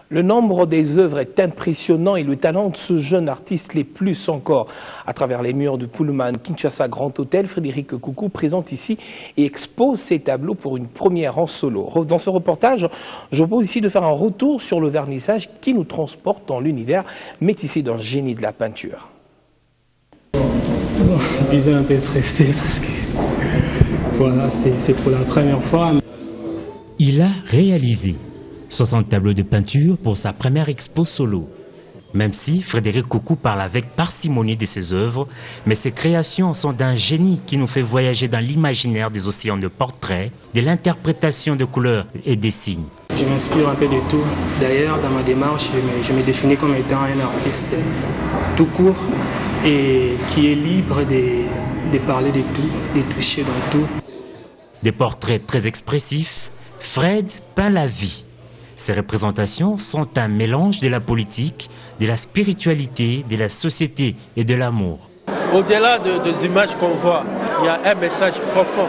Le nombre des œuvres est impressionnant et le talent de ce jeune artiste l'est plus encore. À travers les murs du Pullman Kinshasa Grand Hôtel, Frédéric Coucou présente ici et expose ses tableaux pour une première en solo. Dans ce reportage, je propose ici de faire un retour sur le vernissage qui nous transporte dans l'univers métissé d'un génie de la peinture. Bizarre, un peu stressé parce que voilà, c'est pour la première fois. Il a réalisé 60 tableaux de peinture pour sa première expo solo. Même si Frédéric Coucou parle avec parcimonie de ses œuvres, mais ses créations sont d'un génie qui nous fait voyager dans l'imaginaire des océans de portraits, de l'interprétation de couleurs et des signes. Je m'inspire un peu de tout. D'ailleurs, dans ma démarche, je me définis comme étant un artiste tout court et qui est libre de parler de tout, de toucher dans tout. Des portraits très expressifs, Fred peint la vie. Ces représentations sont un mélange de la politique, de la spiritualité, de la société et de l'amour. Au-delà des images qu'on voit, il y a un message profond.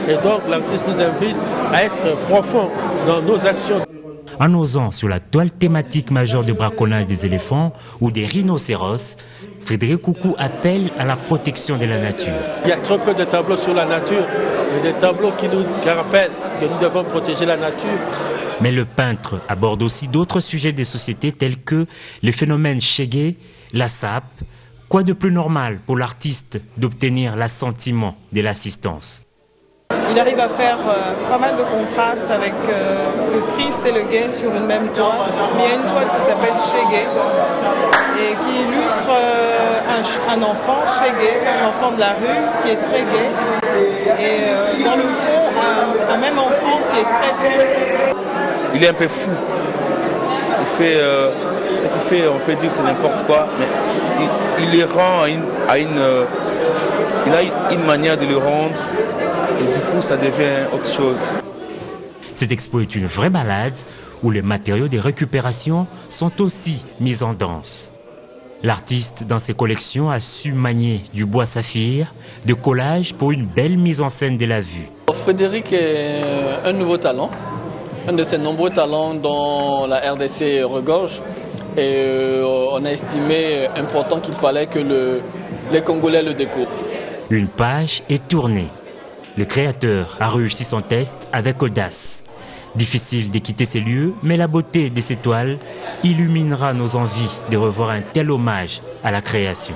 Et donc l'artiste nous invite à être profond dans nos actions. En osant sur la toile thématique majeure de braconnage des éléphants ou des rhinocéros, Frédéric Coucou appelle à la protection de la nature. Il y a trop peu de tableaux sur la nature, mais des tableaux qui nous rappellent que nous devons protéger la nature. Mais le peintre aborde aussi d'autres sujets des sociétés tels que les phénomènes Chegué, la sape. Quoi de plus normal pour l'artiste d'obtenir l'assentiment de l'assistance? Il arrive à faire pas mal de contrastes avec le triste et le gai sur une même toile. Mais il y a une toile qui s'appelle Chegué et qui illustre un enfant, Chegué, un enfant de la rue qui est très gai. Et dans le fond, un même enfant qui est très triste. Il est un peu fou. Il fait ce qu'il fait, on peut dire que c'est n'importe quoi, mais il les rend il a une manière de le rendre et du coup ça devient autre chose. Cette expo est une vraie balade où les matériaux de récupération sont aussi mis en danse. L'artiste dans ses collections a su manier du bois saphir, de collage pour une belle mise en scène de la vue. Frédéric est un nouveau talent. Un de ces nombreux talents dont la RDC regorge et on a estimé important qu'il fallait que les Congolais le découvrent. Une page est tournée. Le créateur a réussi son test avec audace. Difficile de quitter ces lieux, mais la beauté de ces toiles illuminera nos envies de revoir un tel hommage à la création.